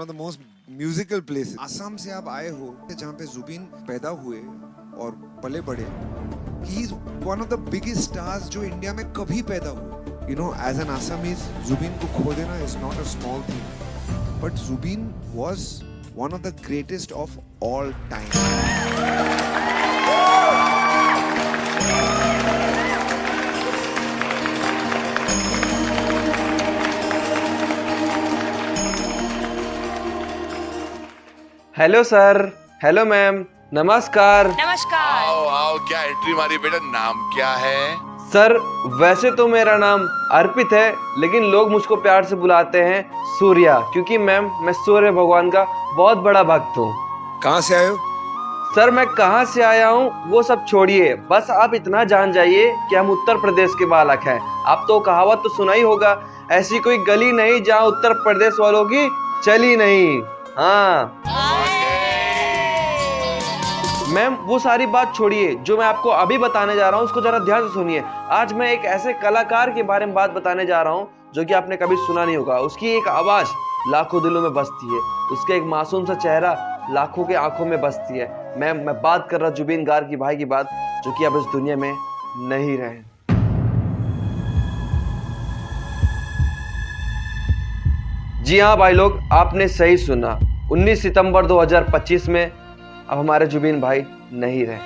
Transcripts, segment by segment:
of the most musical places. Assam से आप आए हो जहाँ पे जुबिन पैदा हुए और पले बड़े. He is one of the biggest stars जो इंडिया में कभी पैदा हुए. You know, as an Assamese, Zubin को खो देना is not a small thing. But Zubin was one of the greatest of all time. Hello sir, hello ma'am, नमस्कार। नमस्कार। आओ आओ, क्या एंट्री मारी बेटा, नाम क्या है? सर वैसे तो मेरा नाम अर्पित है, लेकिन लोग मुझको प्यार से बुलाते हैं सूर्या, क्योंकि मैम मैं सूर्य भगवान का बहुत बड़ा भक्त हूँ। कहाँ से आए हो? सर मैं कहाँ से आया हूँ वो सब छोड़िए, बस आप इतना जान जाइए कि हम उत्तर प्रदेश के बालक हैं। आप तो कहावत तो सुना ही होगा, ऐसी कोई गली नहीं जहाँ उत्तर प्रदेश वालों की चली नहीं। हाँ मैम, वो सारी बात छोड़िए, जो मैं आपको अभी बताने जा रहा हूँ उसको जरा ध्यान से सुनिए। आज मैं एक ऐसे कलाकार के बारे में बात बताने जा रहा हूँ जो कि आपने कभी सुना नहीं होगा। उसकी एक आवाज लाखों दिलों में बसती है, उसका एक मासूम सा चेहरा लाखों के आंखों में बसती है। मैं बात कर रहा जुबिन गार्ग भाई की बात, जो कि अब इस दुनिया में नहीं रहे। जी हाँ भाई लोग, आपने सही सुना, 19 सितंबर 2025 में अब हमारे जुबिन भाई नहीं रहे,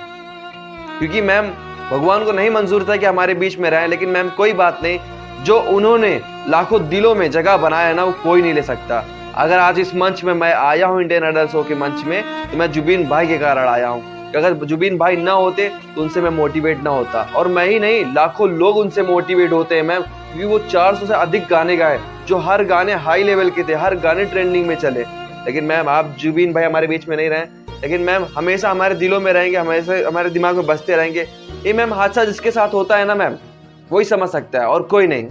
क्योंकि मैम भगवान को नहीं मंजूर था कि हमारे बीच में रहे। लेकिन मैम कोई बात नहीं, जो उन्होंने लाखों दिलों में जगह बनाया है ना, वो कोई नहीं ले सकता। अगर आज इस मंच में मैं आया हूँ इंडियन आइडल शो के मंच में, तो मैं जुबिन भाई के कारण आया हूँ। अगर जुबिन भाई ना होते तो उनसे मैं मोटिवेट ना होता, और मैं ही नहीं लाखों लोग उनसे मोटिवेट होते हैं मैम, क्योंकि वो 400 से अधिक गाने गाए, जो हर गाने हाई लेवल के थे, हर गाने ट्रेंडिंग में चले। लेकिन मैम आप जुबिन भाई हमारे बीच में नहीं रहे, लेकिन मैम हमेशा हमारे दिलों में रहेंगे, हमेशा हमारे दिमाग में बसते रहेंगे। ये मैम हादसा जिसके साथ होता है ना मैम, वही समझ सकता है और कोई नहीं।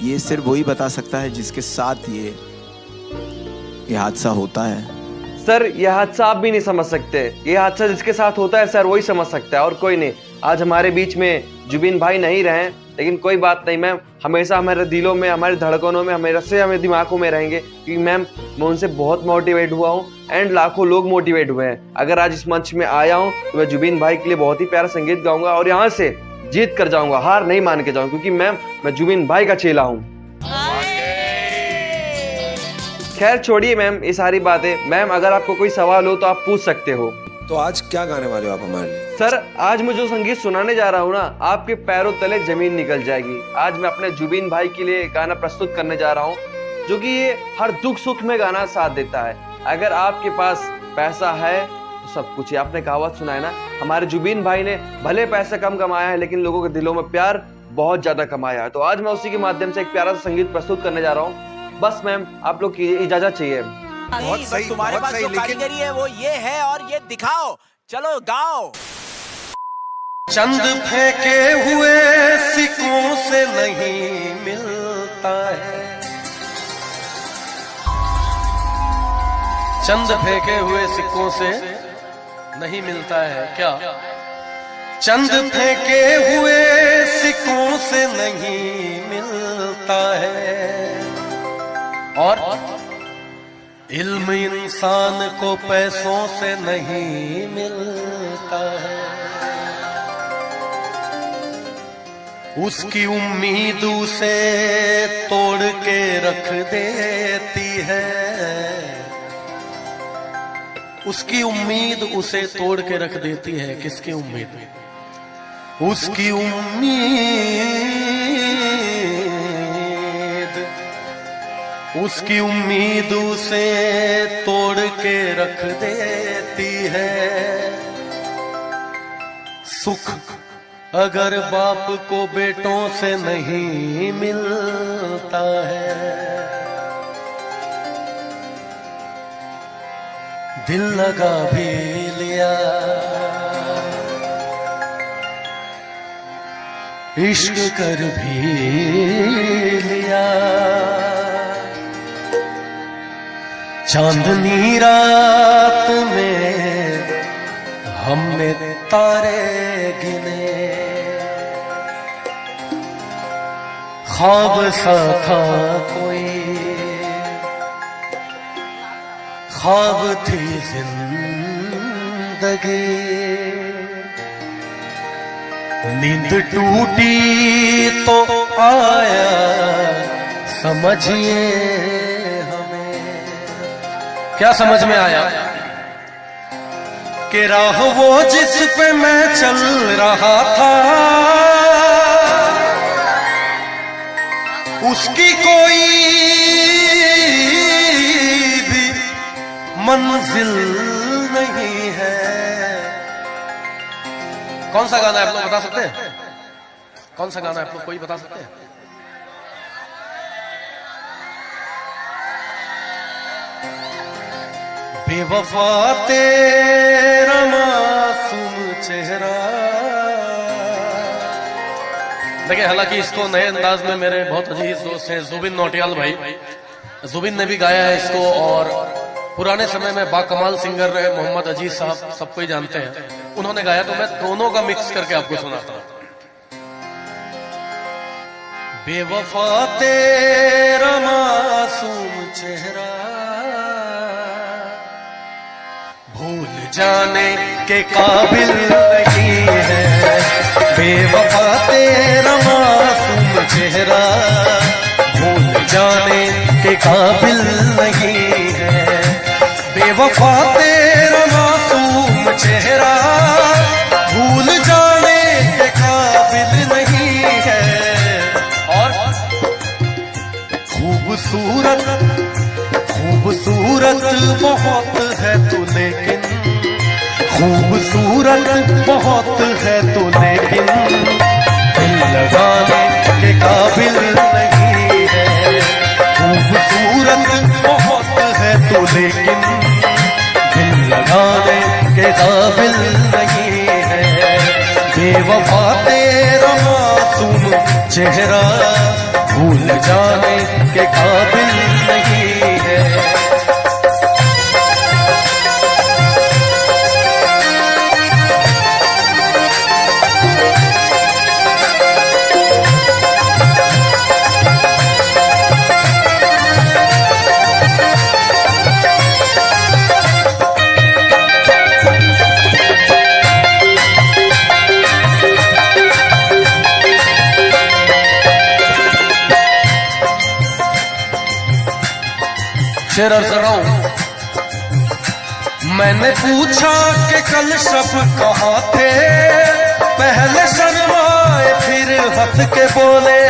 ये सिर्फ वही बता सकता है जिसके साथ ये हादसा होता है। सर ये हादसा आप भी नहीं समझ सकते, ये हादसा जिसके साथ होता है सर वही समझ सकता है और कोई नहीं। आज हमारे बीच में जुबिन भाई नहीं रहे, लेकिन कोई बात नहीं मैम, हमेशा हमारे दिलों में, हमारे धड़कनों में, हमारे दिमागों में रहेंगे, क्योंकि मैम मैं उनसे बहुत मोटिवेट हुआ हूँ एंड लाखों लोग मोटिवेट हुए हैं। अगर आज इस मंच में आया हूँ तो मैं जुबिन भाई के लिए बहुत ही प्यारा संगीत गाऊंगा और यहाँ से जीत कर जाऊंगा, हार नहीं मान के जाऊंगा, क्योंकि मैम मैं जुबिन भाई का चेला हूँ। खैर छोड़िए मैम ये सारी बातें। मैम अगर आपको कोई सवाल हो तो आप पूछ सकते हो। तो आज क्या गाने वाले हो आप हमारे लिए? सर आज मैं जो संगीत सुनाने जा रहा हूँ ना, आपके पैरों तले जमीन निकल जाएगी। आज मैं अपने जुबिन भाई के लिए गाना प्रस्तुत करने जा रहा हूँ, जो कि ये हर दुख सुख में गाना साथ देता है। अगर आपके पास पैसा है तो सब कुछ है। आपने कहावत सुना है ना, हमारे जुबिन भाई ने भले पैसा कम कमाया है, लेकिन लोगों के दिलों में प्यार बहुत ज्यादा कमाया है। तो आज मैं उसी के माध्यम से एक प्यारा सा संगीत प्रस्तुत करने जा रहा हूँ। बस मैम आप लोग की इजाजत चाहिए। बहुत सही, तुम्हारे बहुत पास सही, जो लेकिन कारीगरी है वो ये है और ये दिखाओ, चलो गाओ। चंद फेंके हुए सिक्कों से नहीं मिलता है, चंद फेंके हुए सिक्कों से नहीं मिलता है क्या? चंद फेंके हुए सिक्कों से नहीं मिलता है, और इल्म इंसान को पैसों से नहीं मिलता है। उसकी उम्मीद उसे तोड़ के रख देती है, उसकी उम्मीद उसे तोड़ के रख देती है। किसकी उम्मीद? उसकी उम्मीद उसे तोड़ के रख देती है। सुख अगर बाप को बेटों से नहीं मिलता है, दिल लगा भी लिया, इश्क कर भी लिया, चांदनी रात में हमने तारे गिने, ख्वाब सा था कोई ख्वाब थी जिंदगी, नींद टूटी तो आया समझिए हमें। क्या समझ में आया? कि राह वो जिस पे मैं चल रहा था, उसकी कोई भी मंजिल नहीं है। कौन सा गाना है आप लोग बता सकते हैं? कौन सा गाना है आप लोग कोई बता सकते हैं? बेवफा तेरा मासूम चेहरा। देखिए, हालांकि इसको नए अंदाज में मेरे बहुत अजीज दोस्त हैं जुबिन नौटियाल भाई, जुबिन ने भी गाया है इसको, और पुराने समय में बाकमाल सिंगर रहे मोहम्मद अजीज साहब, सबको ही जानते हैं, उन्होंने गाया। तो मैं दोनों का मिक्स करके आपको सुनाता हूं। बेवफा तेरा मासूम चेहरा, भूल जाने के काबिल नहीं है। बेवफा तेरा मासूम चेहरा, भूल जाने के काबिल नहीं है। बेवफा तेरा मासूम चेहरा, भूल जाने के काबिल नहीं है। और खूबसूरत खूबसूरत बहुत है तू, लेकिन खूबसूरत बहुत है तू, लेकिन दिल लगाने के काबिल नहीं है। खूबसूरत बहुत है तू, लेकिन दिल लगाने के काबिल नहीं है। बेवफा तेरा मासूम चेहरा, भूल जाने के काबिल नहीं है। शेर अर्ज कर रहा हूं। मैंने पूछा कि कल सब कहाँ थे, पहले शर्माए फिर हंस के बोले।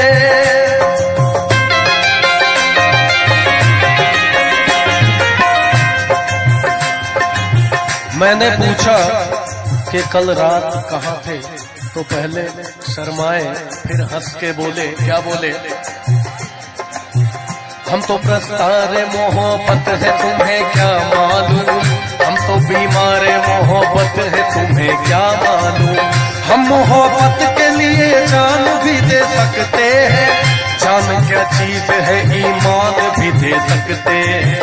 मैंने पूछा कि कल रात कहाँ थे, तो पहले शर्माए फिर हंस के बोले। क्या बोले? हम तो प्रस्तारे मोहब्बत है तुम्हें क्या मालूम, हम तो बीमारे मोहब्बत है तुम्हें क्या मालूम। हम मोहब्बत के लिए जान भी दे सकते हैं, जान क्या चीज है ईमान भी दे सकते हैं।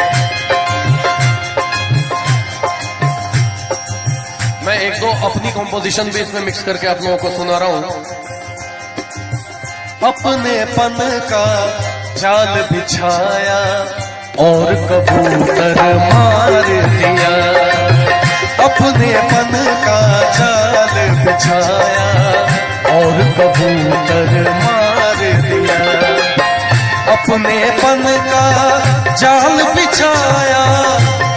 मैं एक दो अपनी कंपोजिशन भी इसमें मिक्स करके आप लोगों को सुना रहा हूं। अपने पन का जाल बिछाया और कबूतर मार दिया। अपने पन का जाल बिछाया और कबूतर मार दिया। अपने पन का जाल बिछाया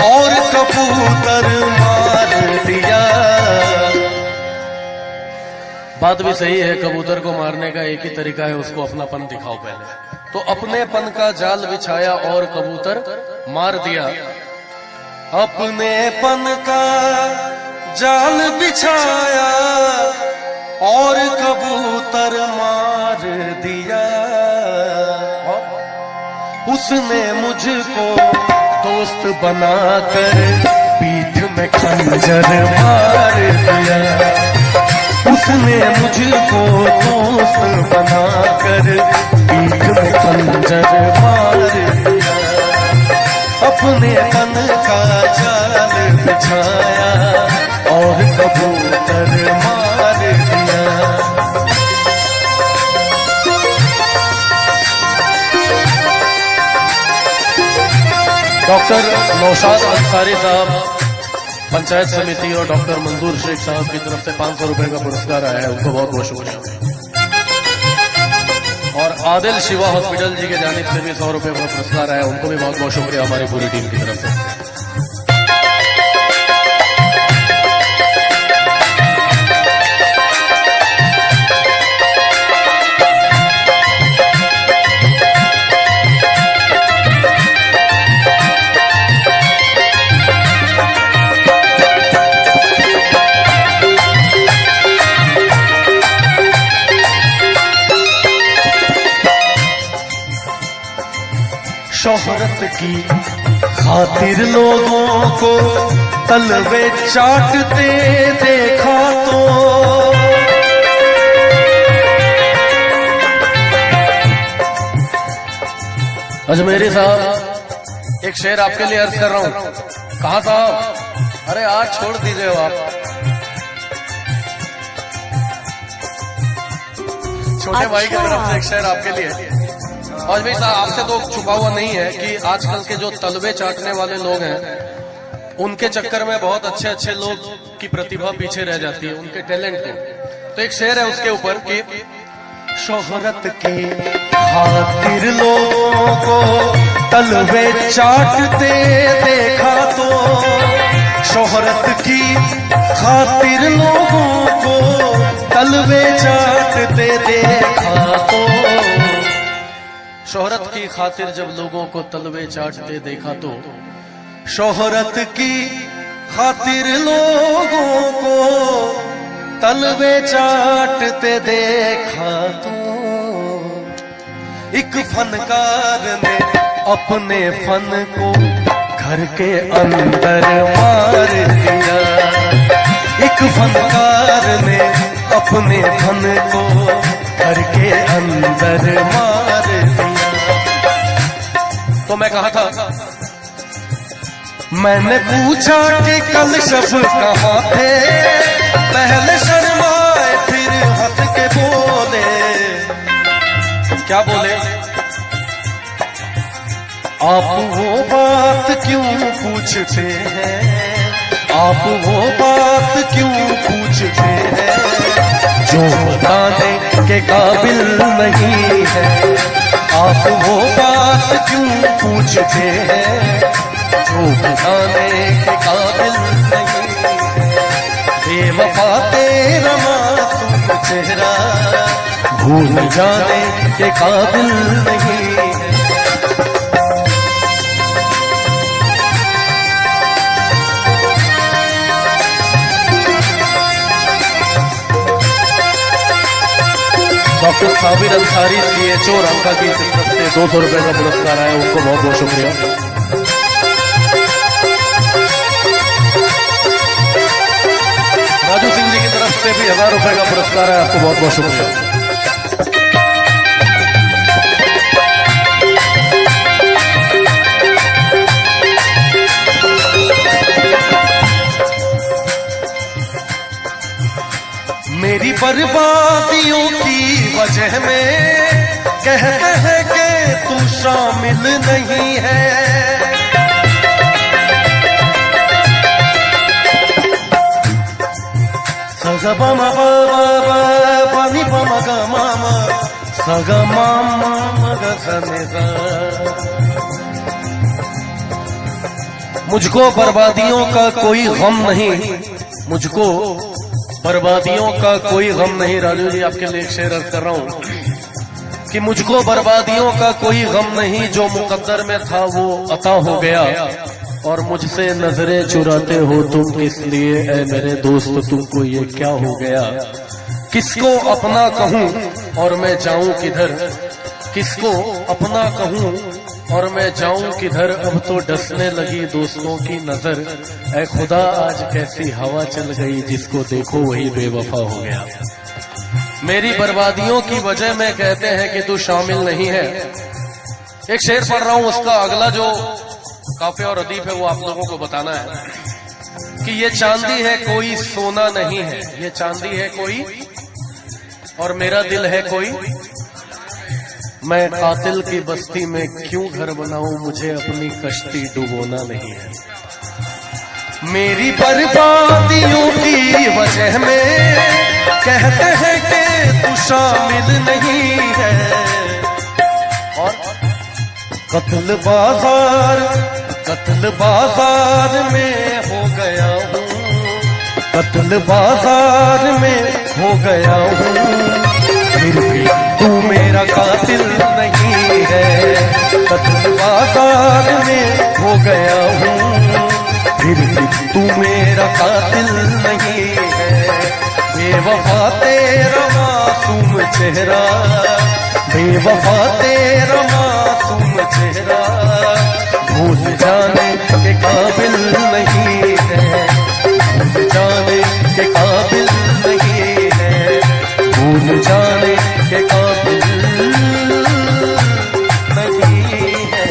और कबूतर मार दिया। बात भी सही है, कबूतर को मारने का एक ही तरीका है, उसको अपनापन दिखाओ पहले। तो अपनेपन का जाल बिछाया और कबूतर मार दिया। अपनेपन का जाल बिछाया और कबूतर मार दिया। उसने मुझको दोस्त बनाकर पीठ में खंजर मार दिया। उसने मुझको दोस्त बनाकर पीठ में खंजर मार दिया। अपने तन का जाल बिछाया और कबूतर मार दिया। डॉक्टर नौशाद अंसारी साहब पंचायत समिति और डॉक्टर मंजूर शेख साहब की तरफ से 500 रुपए का पुरस्कार आया है, उनको बहुत बहुत शुक्रिया। और आदिल शिवा हॉस्पिटल जी के जानिब से भी 100 रुपए का पुरस्कार आया, उनको भी बहुत बहुत शुक्रिया हमारी पूरी टीम की तरफ से। शोहरत की खातिर लोगों को तलवे चाटते देखा तो अजमेरी साहब एक शेर आपके लिए अर्ज कर रहा हूं। कहा साहब? अरे आज छोड़ दीजिए आप, छोटे भाई की तरफ से एक शेर आपके लिए। और भाई साहब आपसे तो छुपा हुआ नहीं है कि आजकल के जो तलवे चाटने वाले लोग हैं उनके चक्कर में बहुत अच्छे अच्छे लोग की प्रतिभा पीछे रह जाती है, उनके टैलेंट को। तो एक शेर है उसके ऊपर कि शोहरत की खातिर लोगों को तलवे चाटते देखा तो, शोहरत की खातिर लोगों को तलवे चाटते देखा तो, शोहरत की खातिर जब लोगों को तलवे चाटते देखा तो, शोहरत की खातिर लोगों को तलवे चाटते देखा तो, एक फनकार ने अपने फन को घर के अंदर मार दिया, एक फनकार ने अपने फन को घर के अंदर मार दिया। तो मैं कहा था, मैंने पूछा कि कल शब कहाँ थे, पहले शर्माए फिर हंस के बोले। क्या बोले? आप वो बात क्यों पूछते हैं, आप वो बात क्यों पूछते हैं जो बताने के काबिल नहीं है, आप वो बात क्यों पूछते हैं जो बताने के काबिल नहीं है, बेवफा तेरा मासूम चेहरा भूल जाने के काबिल नहीं है। डॉक्टर साबिर अंसारी CHO रंका की तरफ से 200 रुपए का पुरस्कार आया, उनको बहुत बहुत शुक्रिया। राजू सिंह जी की तरफ से भी 1000 रुपए का पुरस्कार है, आपको बहुत बहुत शुक्रिया। मेरी बर्बादियों की वजह में कहते हैं कि तू शामिल नहीं है, सगा मामा पानी पामा मामा सगा मामा मुझको बर्बादियों का कोई गम नहीं, मुझको बर्बादियों का कोई गम नहीं। राजू जी आपके लिए एक शेर अर्ज कर रहा हूं कि मुझको बर्बादियों का कोई गम नहीं, जो मुकद्दर में था वो अता हो गया, और मुझसे नजरें चुराते हो तुम इसलिए ऐ मेरे दोस्त तुमको ये क्या हो गया। किसको अपना कहूं और मैं जाऊं किधर, किसको अपना कहूं और मैं जाऊं किधर, अब तो डसने लगी दोस्तों की नजर, ऐ खुदा आज कैसी हवा चल गई, जिसको देखो वही बेवफा हो गया। मेरी बर्बादियों की वजह में कहते हैं कि तू शामिल नहीं है। एक शेर पढ़ रहा हूं, उसका अगला जो काफिया और अदीब है वो आप लोगों को बताना है कि ये चांदी है कोई सोना नहीं है, ये चांदी है कोई और मेरा दिल है कोई मैं कातिल की बस्ती में क्यों घर बनाऊं, मुझे अपनी कश्ती डुबोना नहीं है। मेरी बर्बादियों की वजह में कहते हैं कि तू शामिल नहीं है। और कत्ल बाजार में हो गया हूँ, कत्ल बाजार में हो गया हूँ, फिर भी तू मेरा कातिल नहीं है। कत्ल बाजार में हो गया हूँ, फिर भी तू मेरा कातिल नहीं है। बेवफा तेरा मासूम चेहरा, बेवफा तेरा मासूम चेहरा, भूल जाने के काबिल नहीं है, भूल जाने के काबिल नहीं है, भूल जाने के काबिल नहीं है।